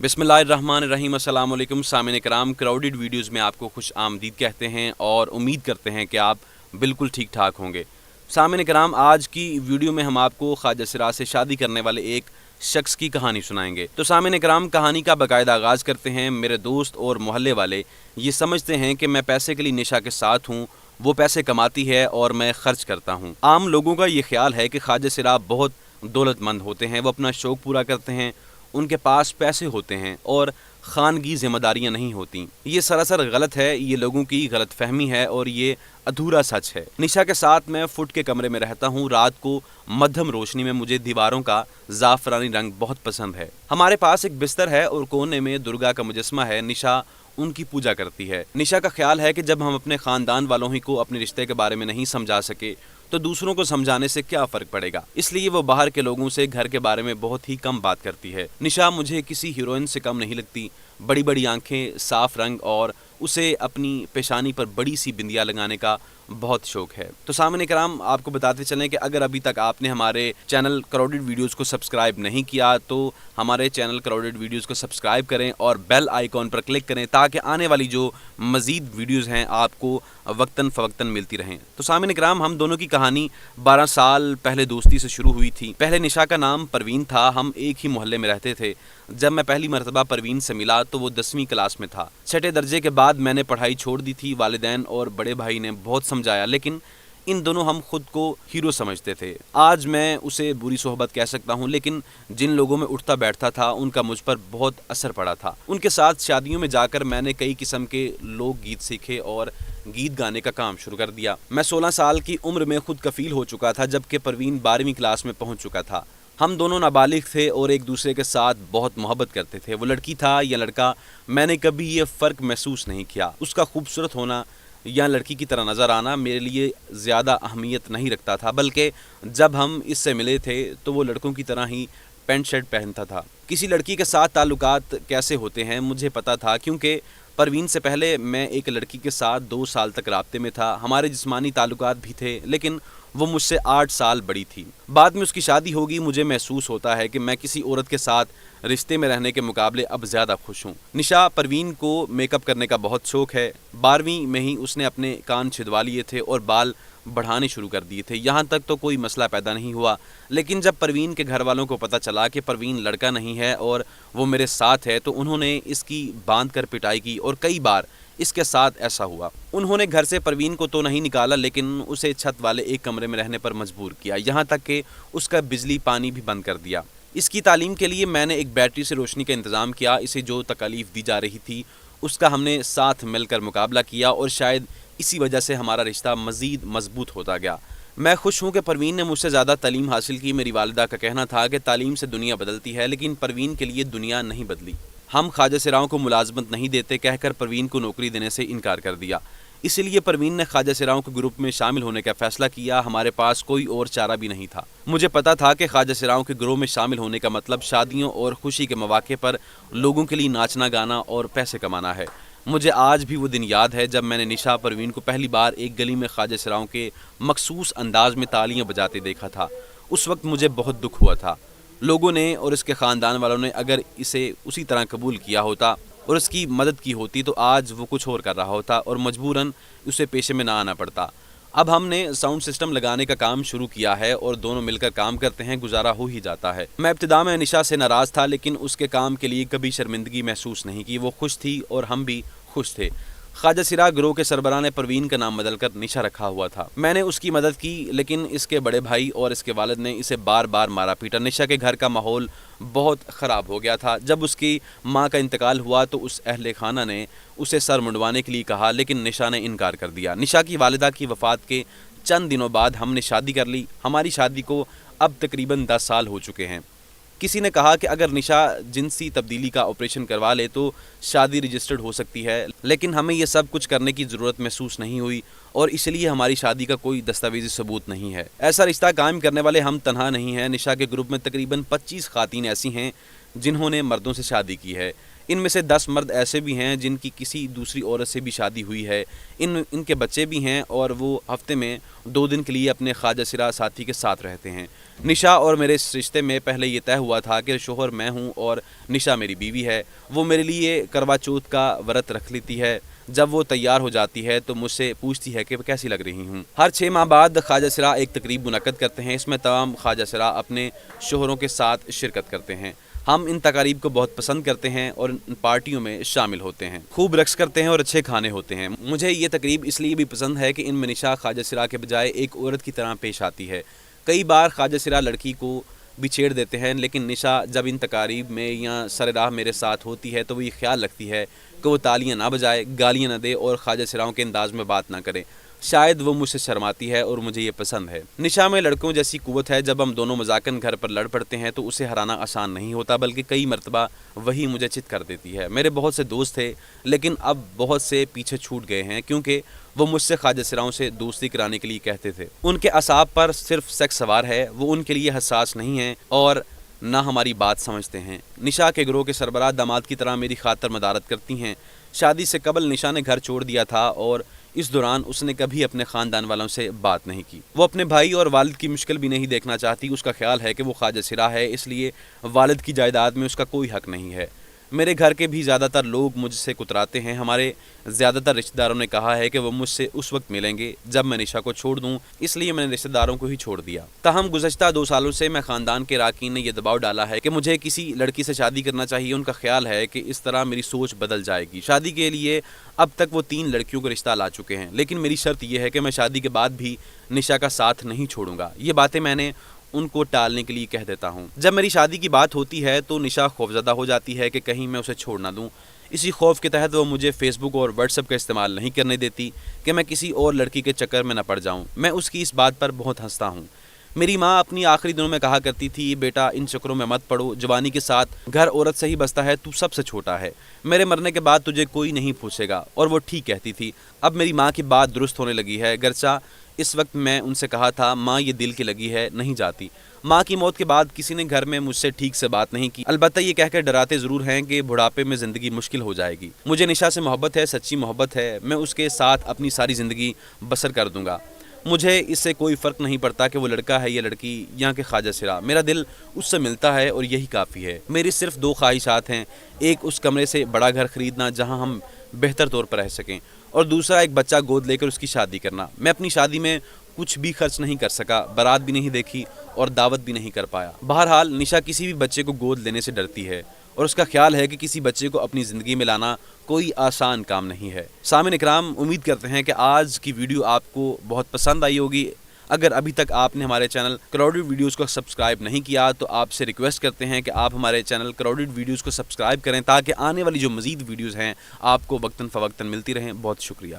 बिस्मिल्लाहिर्रहमानिर्रहीम। अस्सलाम वालेकुम सामिन कराम। क्राउडेड वीडियोज़ में आपको खुश आमदीद कहते हैं और उम्मीद करते हैं कि आप बिल्कुल ठीक ठाक होंगे। सामिन कराम, आज की वीडियो में हम आपको ख्वाजा सिराज से शादी करने वाले एक शख्स की कहानी सुनाएंगे। तो सामिन कराम, कहानी का बाकायदा आगाज़ करते हैं। मेरे दोस्त और मोहल्ले वाले ये समझते हैं कि मैं पैसे के लिए निशा के साथ हूँ, वो पैसे कमाती है और मैं खर्च करता हूँ। आम लोगों का ये ख्याल है कि ख्वाजा सिराज बहुत दौलतमंद होते हैं, वो अपना शौक़ पूरा करते हैं, उनके पास पैसे होते हैं और ख़ानगी ज़िम्मेदारियाँ नहीं होती। ये सरासर गलत है, ये लोगों की गलत फहमी है और ये अधूरा सच है। निशा के साथ मैं फुट के कमरे में रहता हूँ। रात को मध्यम रोशनी में मुझे दीवारों का ज़ाफ़रानी रंग बहुत पसंद है। हमारे पास एक बिस्तर है और कोने में दुर्गा का मुजस्मा है। निशा उनकी पूजा करती है। निशा का ख्याल है कि जब हम अपने ख़ानदान वालों ही को अपने रिश्ते के बारे में नहीं समझा सके तो दूसरों को समझाने से क्या फ़र्क पड़ेगा। इसलिए वो बाहर के लोगों से घर के बारे में बहुत ही कम बात करती है। निशा मुझे किसी हीरोइन से कम नहीं लगती। बड़ी बड़ी आंखें, साफ रंग और उसे अपनी पेशानी पर बड़ी सी बिंदिया लगाने का बहुत शौक है। तो सामने कराम, आपको बताते चलें कि अगर अभी तक आपने हमारे चैनल क्राउडेड वीडियोज़ को सब्सक्राइब नहीं किया तो हमारे चैनल क्राउडेड वीडियोज़ को सब्सक्राइब करें और बेल आइकॉन पर क्लिक करें ताकि आने वाली जो मज़ीद वीडियोज़ हैं आपको वक्तन फ़वक्तन मिलती रहें। तो सामने कराम, हम दोनों की कहानी 12 साल पहले दोस्ती से शुरू हुई थी। पहले निशा का नाम परवीन था। हम एक ही मोहल्ले में रहते थे। जब मैं पहली मरतबा परवीन से मिला तो वो 10वीं क्लास में था। छठे दर्जे के बाद मैंने पढ़ाई छोड़ दी थी। वालिदैन और बड़े भाई ने बहुत समझाया, लेकिन इन दोनों हम खुद को हीरो समझते थे। आज मैं उसे बुरी सोहबत कह सकता हूँ, लेकिन जिन लोगों में उठता बैठता था उनका मुझ पर बहुत असर पड़ा था। उनके साथ शादियों में जाकर मैंने कई किस्म के लोक गीत सीखे और गीत गाने का काम शुरू कर दिया। मैं 16 साल की उम्र में खुद कफील हो चुका था, जबकि परवीन 12वीं क्लास में पहुँच चुका था। हम दोनों नाबालिग थे और एक दूसरे के साथ बहुत मोहब्बत करते थे। वो लड़की था या लड़का, मैंने कभी ये फ़र्क महसूस नहीं किया। उसका खूबसूरत होना या लड़की की तरह नज़र आना मेरे लिए ज़्यादा अहमियत नहीं रखता था, बल्कि जब हम इससे मिले थे तो वो लड़कों की तरह ही पेंट शर्ट पहनता था। किसी लड़की के साथ ताल्लुकात कैसे होते हैं मुझे पता था, क्योंकि परवीन से पहले मैं एक लड़की के साथ 2 साल तक राब्ते में था। हमारे जिस्मानी ताल्लुकात भी थे, लेकिन वो मुझसे 8 साल बड़ी थी। बाद में उसकी शादी होगी। मुझे महसूस होता है कि मैं किसी औरत के साथ रिश्ते में रहने के मुकाबले अब ज़्यादा खुश हूँ। निशा परवीन को मेकअप करने का बहुत शौक़ है। 12वीं में ही उसने अपने कान छिदवा लिए थे और बाल बढ़ाने शुरू कर दिए थे। यहाँ तक तो कोई मसला पैदा नहीं हुआ, लेकिन जब परवीन के घर वालों को पता चला कि परवीन लड़का नहीं है और वो मेरे साथ है तो उन्होंने इसकी बांध कर पिटाई की और कई बार इसके साथ ऐसा हुआ। उन्होंने घर से परवीन को तो नहीं निकाला, लेकिन उसे छत वाले एक कमरे में रहने पर मजबूर किया, यहाँ तक कि उसका बिजली पानी भी बंद कर दिया। इसकी तालीम के लिए मैंने एक बैटरी से रोशनी का इंतज़ाम किया। इसे जो तकालीफ दी जा रही थी उसका हमने साथ मिलकर मुकाबला किया और शायद इसी वजह से हमारा रिश्ता मज़ीद मजबूत होता गया। मैं खुश हूँ कि परवीन ने मुझसे ज़्यादा तालीम हासिल की। मेरी वालिदा का कहना था कि तालीम से दुनिया बदलती है, लेकिन परवीन के लिए दुनिया नहीं बदली। हम ख्वाजा सिराओं को मुलाजमत नहीं देते कहकर परवीन को नौकरी देने से इनकार कर दिया। इसीलिए परवीन ने ख्वाजा सिराओं के ग्रुप में शामिल होने का फ़ैसला किया। हमारे पास कोई और चारा भी नहीं था। मुझे पता था कि ख्वाजा सिराओं के ग्रोह में शामिल होने का मतलब शादियों और खुशी के मौके पर लोगों के लिए नाचना गाना और पैसे कमाना है। मुझे आज भी वो दिन याद है जब मैंने निशा परवीन को पहली बार एक गली में ख्वाजा सिराओं के मखसूस अंदाज में तालियां बजाते देखा था। उस वक्त मुझे बहुत दुख हुआ था। लोगों ने और इसके ख़ानदान वालों ने अगर इसे उसी तरह कबूल किया होता और उसकी मदद की होती तो आज वो कुछ और कर रहा होता और मजबूरन उसे पेशे में ना आना पड़ता। अब हमने साउंड सिस्टम लगाने का काम शुरू किया है और दोनों मिलकर काम करते हैं, गुजारा हो ही जाता है। मैं इब्तिदा में निशा से नाराज़ था, लेकिन उसके काम के लिए कभी शर्मिंदगी महसूस नहीं की। वो खुश थी और हम भी खुश थे। ख्वाजा सिरा ग्रोह के सरबराह ने परवीन का नाम बदलकर निशा रखा हुआ था। मैंने उसकी मदद की, लेकिन इसके बड़े भाई और इसके वालिद ने इसे बार बार मारा पीटा। निशा के घर का माहौल बहुत ख़राब हो गया था। जब उसकी माँ का इंतकाल हुआ तो उस अहले खाना ने उसे सर मुंडवाने के लिए कहा, लेकिन निशा ने इनकार कर दिया। निशा की वालिदा की वफ़ात के चंद दिनों बाद हमने शादी कर ली। हमारी शादी को अब तकरीबन 10 साल हो चुके हैं। किसी ने कहा कि अगर निशा जिनसी तब्दीली का ऑपरेशन करवा ले तो शादी रजिस्टर्ड हो सकती है, लेकिन हमें यह सब कुछ करने की ज़रूरत महसूस नहीं हुई और इसलिए हमारी शादी का कोई दस्तावेजी सबूत नहीं है। ऐसा रिश्ता कायम करने वाले हम तन्हा नहीं हैं। निशा के ग्रुप में तकरीबन 25 ख़ातीन ऐसी हैं जिन्होंने मर्दों से शादी की है। ان میں سے 10 مرد ایسے بھی ہیں جن کی کسی دوسری عورت سے بھی شادی ہوئی ہے، ان کے بچے بھی ہیں اور وہ ہفتے میں 2 دن کے لیے اپنے خواجہ سرا ساتھی کے ساتھ رہتے ہیں۔ نشا اور میرے اس رشتے میں پہلے یہ طے ہوا تھا کہ شوہر میں ہوں اور نشا میری بیوی ہے۔ وہ میرے لیے کروا چوتھ کا ورت رکھ لیتی ہے۔ جب وہ تیار ہو جاتی ہے تو مجھ سے پوچھتی ہے کہ کیسی لگ رہی ہوں۔ ہر 6 ماہ بعد خواجہ سرا ایک تقریب منعقد کرتے ہیں۔ اس میں تمام خواجہ سرا اپنے شوہروں کے ساتھ شرکت کرتے ہیں۔ ہم ان تقاریب کو بہت پسند کرتے ہیں اور ان پارٹیوں میں شامل ہوتے ہیں، خوب رقص کرتے ہیں اور اچھے کھانے ہوتے ہیں۔ مجھے یہ تقریب اس لیے بھی پسند ہے کہ ان میں نشا خواجہ سرا کے بجائے ایک عورت کی طرح پیش آتی ہے۔ کئی بار خواجہ سرا لڑکی کو بھی چھیڑ دیتے ہیں، لیکن نشا جب ان تقاریب میں یا سر راہ میرے ساتھ ہوتی ہے تو وہ یہ خیال رکھتی ہے کہ وہ تالیاں نہ بجائے، گالیاں نہ دے اور خواجہ سراؤں کے انداز میں بات نہ کرے۔ شاید وہ مجھ سے شرماتی ہے اور مجھے یہ پسند ہے۔ نشا میں لڑکوں جیسی قوت ہے، جب ہم دونوں مذاکراً گھر پر لڑ پڑتے ہیں تو اسے ہرانا آسان نہیں ہوتا، بلکہ کئی مرتبہ وہی مجھے چت کر دیتی ہے۔ میرے بہت سے دوست تھے لیکن اب بہت سے پیچھے چھوٹ گئے ہیں کیونکہ وہ مجھ سے خواجہ سراؤں سے دوستی کرانے کے لیے کہتے تھے۔ ان کے اعصاب پر صرف سیکس سوار ہے، وہ ان کے لیے حساس نہیں ہیں اور نہ ہماری بات سمجھتے ہیں۔ نشا کے گروہ کے سربراہ داماد کی طرح میری خاطر مدارت کرتی ہیں۔ شادی سے قبل نشا نے گھر چھوڑ دیا تھا اور اس دوران اس نے کبھی اپنے خاندان والوں سے بات نہیں کی۔ وہ اپنے بھائی اور والد کی مشکل بھی نہیں دیکھنا چاہتی۔ اس کا خیال ہے کہ وہ خواجہ سرا ہے، اس لیے والد کی جائیداد میں اس کا کوئی حق نہیں ہے۔ میرے گھر کے بھی زیادہ تر لوگ مجھ سے کتراتے ہیں۔ ہمارے زیادہ تر رشتہ داروں نے کہا ہے کہ وہ مجھ سے اس وقت ملیں گے جب میں نشا کو چھوڑ دوں، اس لیے میں نے رشتہ داروں کو ہی چھوڑ دیا۔ تاہم گزشتہ 2 سالوں سے میں خاندان کے اراکین نے یہ دباؤ ڈالا ہے کہ مجھے کسی لڑکی سے شادی کرنا چاہیے۔ ان کا خیال ہے کہ اس طرح میری سوچ بدل جائے گی۔ شادی کے لیے اب تک وہ 3 لڑکیوں کو رشتہ لا چکے ہیں، لیکن میری شرط یہ ہے کہ میں شادی کے بعد بھی نشا کا ساتھ نہیں چھوڑوں گا۔ یہ باتیں میں نے ان کو ٹالنے کے لیے کہہ دیتا ہوں۔ جب میری شادی کی بات ہوتی ہے تو نشا خوفزدہ ہو جاتی ہے کہ کہیں میں اسے چھوڑ نہ دوں۔ اسی خوف کے تحت وہ مجھے فیس بک اور واٹس ایپ کا استعمال نہیں کرنے دیتی کہ میں کسی اور لڑکی کے چکر میں نہ پڑ جاؤں۔ میں اس کی اس بات پر بہت ہنستا ہوں۔ میری ماں اپنی آخری دنوں میں کہا کرتی تھی، بیٹا ان چکروں میں مت پڑو، جوانی کے ساتھ گھر عورت سے ہی بستا ہے، تو سب سے چھوٹا ہے، میرے مرنے کے بعد تجھے کوئی نہیں پوچھے گا۔ اور وہ ٹھیک کہتی تھی۔ اب میری ماں کی بات درست ہونے لگی ہے، گرچہ اس وقت میں ان سے کہا تھا ماں یہ دل کی لگی ہے، نہیں جاتی۔ ماں کی موت کے بعد کسی نے گھر میں مجھ سے ٹھیک سے بات نہیں کی، البتہ یہ کہہ کر ڈراتے ضرور ہیں کہ بڑھاپے میں زندگی مشکل ہو جائے گی۔ مجھے نشا سے محبت ہے، سچی محبت ہے، میں اس کے ساتھ اپنی ساری زندگی بسر کر دوں گا۔ مجھے اس سے کوئی فرق نہیں پڑتا کہ وہ لڑکا ہے یا لڑکی یا کہ خواجہ سرا، میرا دل اس سے ملتا ہے اور یہی کافی ہے۔ میری صرف 2 خواہشات ہیں، ایک اس کمرے سے بڑا گھر خریدنا جہاں ہم بہتر طور پر رہ سکیں، اور دوسرا ایک بچہ گود لے کر اس کی شادی کرنا۔ میں اپنی شادی میں کچھ بھی خرچ نہیں کر سکا، بارات بھی نہیں دیکھی اور دعوت بھی نہیں کر پایا۔ بہرحال نشا کسی بھی بچے کو گود لینے سے ڈرتی ہے اور اس کا خیال ہے کہ کسی بچے کو اپنی زندگی میں لانا کوئی آسان کام نہیں ہے۔ سامعین اکرام، امید کرتے ہیں کہ آج کی ویڈیو آپ کو بہت پسند آئی ہوگی۔ اگر ابھی تک آپ نے ہمارے چینل کراؤڈڈ ویڈیوز کو سبسکرائب نہیں کیا تو آپ سے ریکویسٹ کرتے ہیں کہ آپ ہمارے چینل کراؤڈڈ ویڈیوز کو سبسکرائب کریں تاکہ آنے والی جو مزید ویڈیوز ہیں آپ کو وقتاً فوقتاً ملتی رہیں۔ بہت شکریہ۔